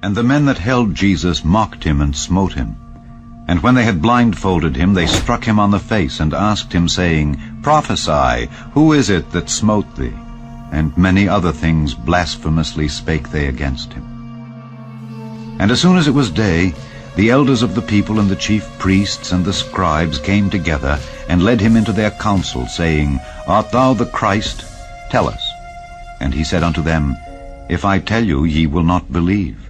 And the men that held Jesus mocked him and smote him. And when they had blindfolded him, they struck him on the face, and asked him, saying, Prophesy, who is it that smote thee? And many other things blasphemously spake they against him. And as soon as it was day, the elders of the people and the chief priests and the scribes came together, and led him into their council, saying, Art thou the Christ? Tell us. And he said unto them, If I tell you, ye will not believe.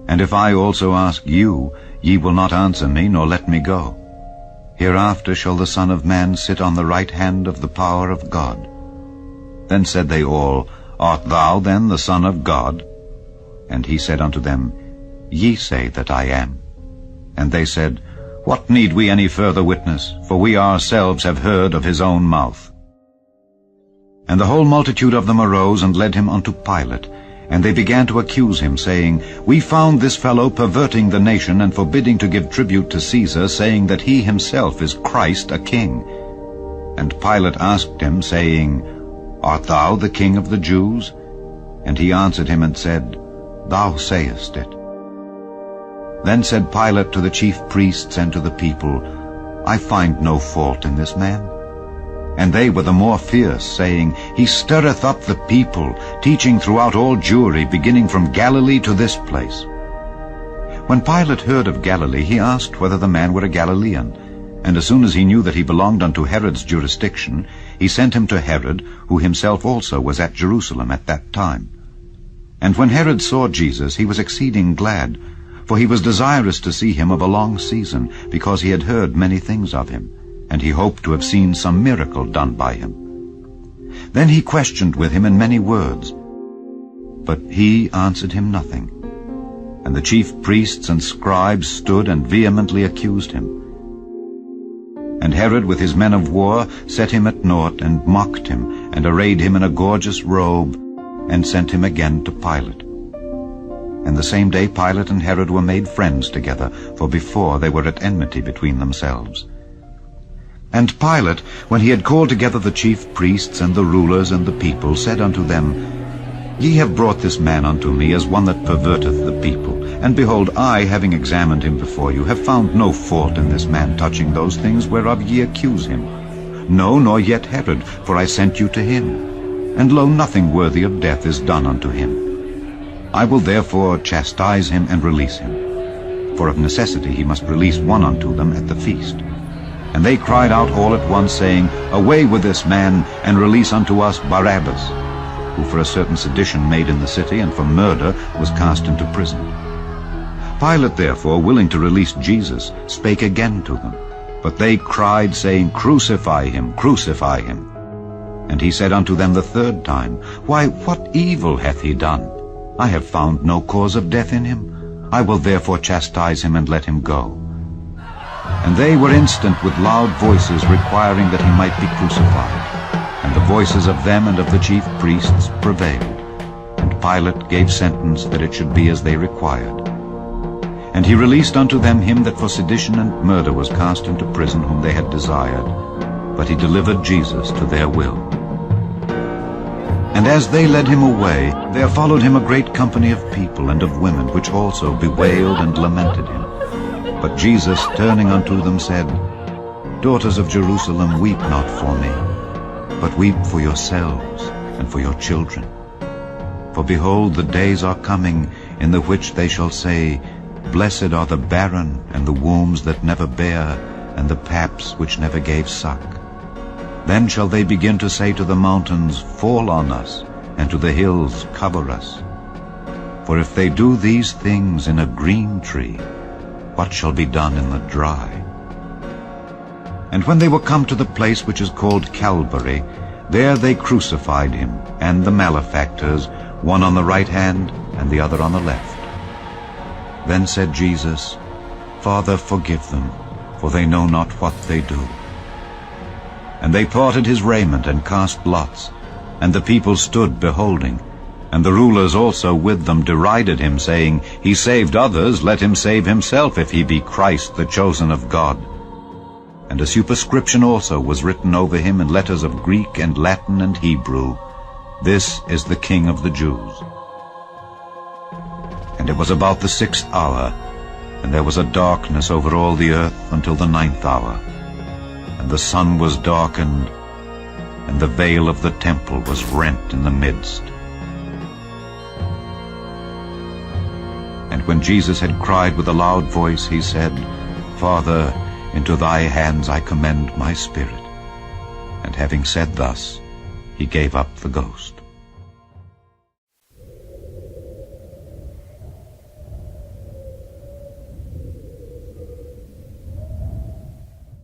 And if I also ask you, ye will not answer me, nor let me go. Hereafter shall the Son of Man sit on the right hand of the power of God. Then said they all, Art thou then the Son of God? And he said unto them, Ye say that I am. And they said, What need we any further witness? For we ourselves have heard of his own mouth. And the whole multitude of them arose and led him unto Pilate. And they began to accuse him, saying, We found this fellow perverting the nation, and forbidding to give tribute to Caesar, saying that he himself is Christ, a king. And Pilate asked him, saying, Art thou the king of the Jews? And he answered him and said, Thou sayest it. Then said Pilate to the chief priests and to the people, I find no fault in this man. And they were the more fierce, saying, He stirreth up the people, teaching throughout all Jewry, beginning from Galilee to this place. When Pilate heard of Galilee, he asked whether the man were a Galilean. And as soon as he knew that he belonged unto Herod's jurisdiction, he sent him to Herod, who himself also was at Jerusalem at that time. And when Herod saw Jesus, he was exceeding glad, for he was desirous to see him of a long season, because he had heard many things of him, and he hoped to have seen some miracle done by him. Then he questioned with him in many words, but he answered him nothing. And the chief priests and scribes stood and vehemently accused him. And Herod with his men of war set him at naught, and mocked him, and arrayed him in a gorgeous robe, and sent him again to Pilate. And the same day Pilate and Herod were made friends together, for before they were at enmity between themselves. And Pilate, when he had called together the chief priests and the rulers and the people, said unto them, Ye have brought this man unto me as one that perverteth the people. And behold, I, having examined him before you, have found no fault in this man touching those things whereof ye accuse him. No, nor yet Herod, for I sent you to him. And lo, nothing worthy of death is done unto him. I will therefore chastise him and release him. For of necessity he must release one unto them at the feast. And they cried out all at once, saying, Away with this man, and release unto us Barabbas, who for a certain sedition made in the city, and for murder was cast into prison. Pilate therefore, willing to release Jesus, spake again to them. But they cried, saying, Crucify him, crucify him. And he said unto them the third time, Why, what evil hath he done? I have found no cause of death in him. I will therefore chastise him and let him go. And they were instant with loud voices, requiring that he might be crucified. And the voices of them and of the chief priests prevailed. And Pilate gave sentence that it should be as they required. And he released unto them him that for sedition and murder was cast into prison, whom they had desired. But he delivered Jesus to their will. And as they led him away, there followed him a great company of people and of women, which also bewailed and lamented him. But Jesus, turning unto them, said, Daughters of Jerusalem, weep not for me, but weep for yourselves and for your children. For behold, the days are coming, in the which they shall say, Blessed are the barren, and the wombs that never bare, and the paps which never gave suck. Then shall they begin to say to the mountains, Fall on us, and to the hills, Cover us. For if they do these things in a green tree, what shall be done in the dry? And when they were come to the place which is called Calvary, there they crucified him, and the malefactors, one on the right hand, and the other on the left. Then said Jesus, Father, forgive them, for they know not what they do. And they parted his raiment, and cast lots. And the people stood beholding. And the rulers also with them derided him, saying, He saved others, let him save himself, if he be Christ, the chosen of God. And a superscription also was written over him in letters of Greek and Latin and Hebrew, This is the King of the Jews. And it was about the 6th hour, and there was a darkness over all the earth until the 9th hour. And the sun was darkened, and the veil of the temple was rent in the midst. And when Jesus had cried with a loud voice, he said, Father, into thy hands I commend my spirit. And having said thus, he gave up the ghost.